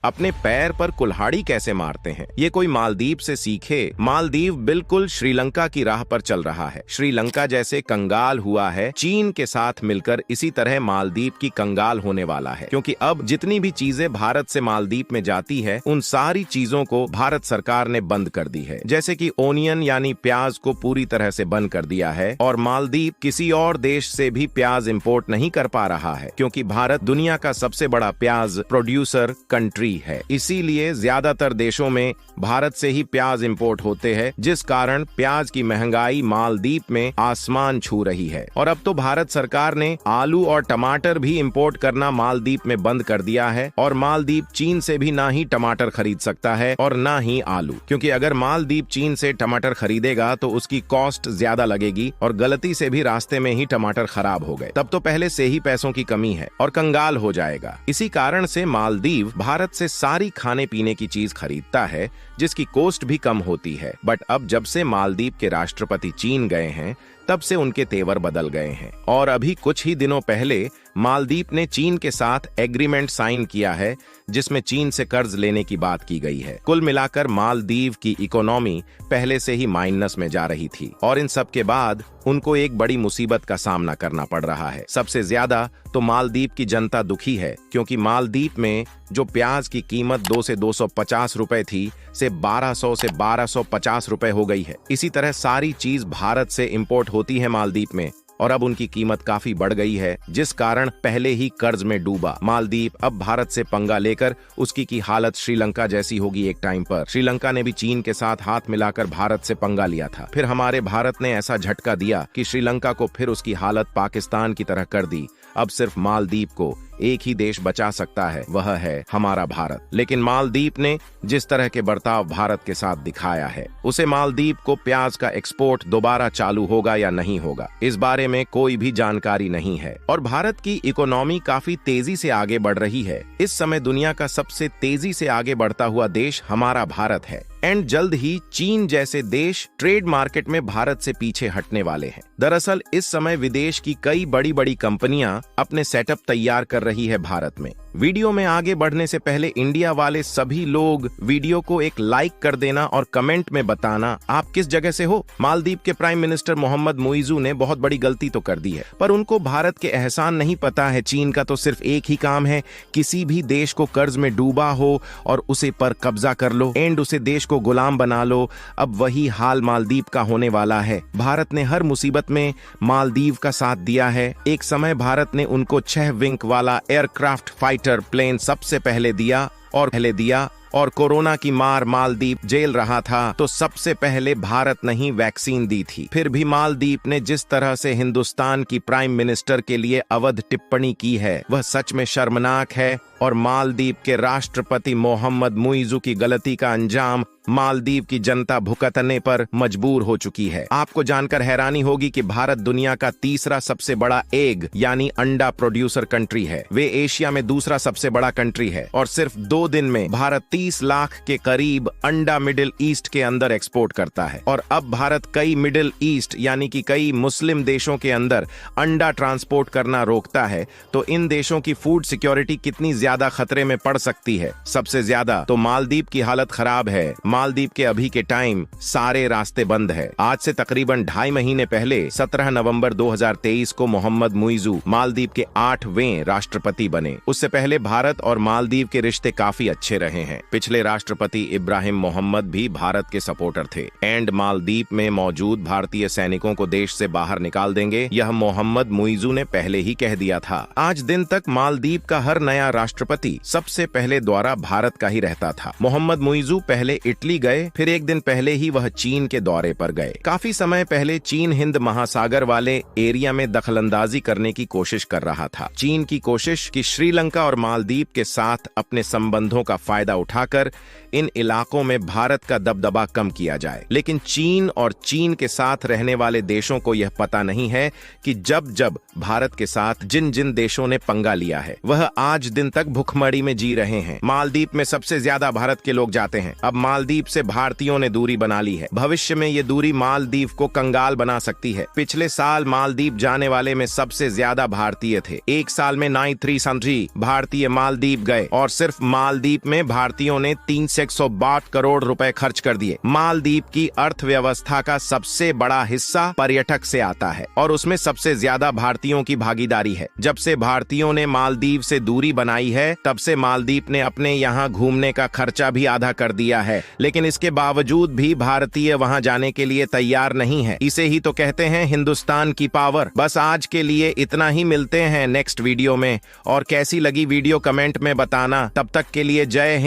अपने पैर पर कुल्हाड़ी कैसे मारते हैं, ये कोई मालदीव से सीखे। मालदीव बिल्कुल श्रीलंका की राह पर चल रहा है। श्रीलंका जैसे कंगाल हुआ है, चीन के साथ मिलकर इसी तरह मालदीव की कंगाल होने वाला है, क्योंकि अब जितनी भी चीजें भारत से मालदीव में जाती है उन सारी चीजों को भारत सरकार ने बंद कर दी है। जैसे कि ओनियन यानी प्याज को पूरी तरह से बंद कर दिया है, और मालदीव किसी और देश से भी प्याज इंपोर्ट नहीं कर पा रहा है, क्योंकि भारत दुनिया का सबसे बड़ा प्याज प्रोड्यूसर कंट्री है। इसीलिए ज्यादातर देशों में भारत से ही प्याज इंपोर्ट होते हैं, जिस कारण प्याज की महंगाई मालदीव में आसमान छू रही है। और अब तो भारत सरकार ने आलू और टमाटर भी इंपोर्ट करना मालदीव में बंद कर दिया है, और मालदीव चीन से भी ना ही टमाटर खरीद सकता है और ना ही आलू, क्योंकि अगर मालदीव चीन से टमाटर खरीदेगा तो उसकी कॉस्ट ज्यादा लगेगी, और गलती से भी रास्ते में ही टमाटर खराब हो गए तब तो पहले से ही पैसों की कमी है और कंगाल हो जाएगा। इसी कारण से मालदीव भारत से सारी खाने पीने की चीज खरीदता है, जिसकी कॉस्ट भी कम होती है। बट अब जब से मालदीव के राष्ट्रपति चीन गए हैं तब से उनके तेवर बदल गए हैं, और अभी कुछ ही दिनों पहले मालदीव ने चीन के साथ एग्रीमेंट साइन किया है, जिसमें चीन से कर्ज लेने की बात की गई है। कुल मिलाकर मालदीव की इकोनॉमी पहले से ही माइनस में जा रही थी, और इन सब के बाद उनको एक बड़ी मुसीबत का सामना करना पड़ रहा है। सबसे ज्यादा तो मालदीव की जनता दुखी है, क्योंकि मालदीव में जो प्याज की कीमत 2 से 250 रुपए थी से 1200 से 1250 रुपए हो गई है। इसी तरह सारी चीज भारत से इंपोर्ट होती है मालदीव में, और अब उनकी कीमत काफी बढ़ गई है, जिस कारण पहले ही कर्ज में डूबा मालदीव अब भारत से पंगा लेकर उसकी की हालत श्रीलंका जैसी होगी एक टाइम पर। श्रीलंका ने भी चीन के साथ हाथ मिलाकर भारत से पंगा लिया था, फिर हमारे भारत ने ऐसा झटका दिया कि श्रीलंका को फिर उसकी हालत पाकिस्तान की तरह कर दी। अब सिर्फ मालदीव को एक ही देश बचा सकता है, वह है हमारा भारत। लेकिन मालदीव ने जिस तरह के बर्ताव भारत के साथ दिखाया है, उसे मालदीव को प्याज का एक्सपोर्ट दोबारा चालू होगा या नहीं होगा, इस बारे में कोई भी जानकारी नहीं है। और भारत की इकोनॉमी काफी तेजी से आगे बढ़ रही है। इस समय दुनिया का सबसे तेजी से आगे बढ़ता हुआ देश हमारा भारत है, एंड जल्द ही चीन जैसे देश ट्रेड मार्केट में भारत से पीछे हटने वाले हैं। दरअसल इस समय विदेश की कई बड़ी बड़ी कंपनियां अपने सेटअप तैयार कर रही है भारत में। वीडियो में आगे बढ़ने से पहले इंडिया वाले सभी लोग वीडियो को एक लाइक कर देना और कमेंट में बताना आप किस जगह से हो। मालदीव के प्राइम मिनिस्टर मोहम्मद मुइज़ू ने बहुत बड़ी गलती तो कर दी है, पर उनको भारत के एहसान नहीं पता है। चीन का तो सिर्फ एक ही काम है, किसी भी देश को कर्ज में डूबा हो और उसे पर कब्जा कर लो, एंड उसे देश को गुलाम बना लो। अब वही हाल मालदीव का होने वाला है। भारत ने हर मुसीबत में मालदीव का साथ दिया है। एक समय भारत ने उनको 6 विंग वाला एयरक्राफ्ट फाइटर प्लेन सबसे पहले दिया, और कोरोना की मार मालदीव झेल रहा था तो सबसे पहले भारत नहीं वैक्सीन दी थी। फिर भी मालदीव ने जिस तरह से हिंदुस्तान की प्राइम मिनिस्टर के लिए अवध टिप्पणी की है, वह सच में शर्मनाक है, और मालदीव के राष्ट्रपति मोहम्मद मुइज़ू की गलती का अंजाम मालदीव की जनता भुगतने पर मजबूर हो चुकी है। आपको जानकर हैरानी होगी कि भारत दुनिया का तीसरा सबसे बड़ा एग यानी अंडा प्रोड्यूसर कंट्री है। वे एशिया में दूसरा सबसे बड़ा कंट्री है, और सिर्फ 2 दिन में भारत 30 लाख के करीब अंडा मिडिल ईस्ट के अंदर एक्सपोर्ट करता है। और अब भारत कई मिडिल ईस्ट यानी कि कई मुस्लिम देशों के अंदर अंडा ट्रांसपोर्ट करना रोकता है, तो इन देशों की फूड सिक्योरिटी कितनी ज्यादा खतरे में पड़ सकती है। सबसे ज्यादा तो मालदीव की हालत खराब है। मालदीव के अभी के टाइम सारे रास्ते बंद है। आज से तकरीबन 2.5 महीने पहले 17 नवंबर 2023 को मोहम्मद मुइज़ू मालदीव के 8वें राष्ट्रपति बने। उससे पहले भारत और मालदीव के रिश्ते काफी अच्छे रहे हैं। पिछले राष्ट्रपति इब्राहिम मोहम्मद भी भारत के सपोर्टर थे, एंड मालदीव में मौजूद भारतीय सैनिकों को देश से बाहर निकाल देंगे, यह मोहम्मद मुइज़ू ने पहले ही कह दिया था। आज दिन तक मालदीव का हर नया राष्ट्रपति सबसे पहले द्वारा भारत का ही रहता था। मोहम्मद मुइज़ू पहले इटली गए, फिर एक दिन पहले ही वह चीन के दौरे पर गए। काफी समय पहले चीन हिंद महासागर वाले एरिया में दखलंदाजी करने की कोशिश कर रहा था। चीन की कोशिश कि श्रीलंका और मालदीव के साथ अपने संबंधों का फायदा उठाकर इन इलाकों में भारत का दबदबा कम किया जाए। लेकिन चीन और चीन के साथ रहने वाले देशों को यह पता नहीं है कि जब जब भारत के साथ जिन जिन देशों ने पंगा लिया है, वह आज दिन तक भुखमरी में जी रहे हैं। मालदीव में सबसे ज्यादा भारत के लोग जाते हैं। अब मालदीव से भारतीयों ने दूरी बना ली है। भविष्य में ये दूरी मालदीव को कंगाल बना सकती है। पिछले साल मालदीव जाने वाले में सबसे ज्यादा भारतीय थे। एक साल में 93 भारतीय मालदीव गए, और सिर्फ मालदीव में भारतीयों ने 362 करोड़ रुपए खर्च कर दिए। मालदीव की अर्थव्यवस्था का सबसे बड़ा हिस्सा पर्यटक से आता है और उसमें सबसे ज्यादा भारतीयों की भागीदारी है। जब से भारतीयों ने मालदीव से दूरी बनाई है, तब से मालदीव ने अपने यहाँ घूमने का खर्चा भी आधा कर दिया है, लेकिन इसके बावजूद भी भारतीय वहाँ जाने के लिए तैयार नहीं है। इसे ही तो कहते हैं हिंदुस्तान की पावर। बस आज के लिए इतना ही, मिलते हैं नेक्स्ट वीडियो में। और कैसी लगी वीडियो कमेंट में बताना। तब तक के लिए जय हिंद।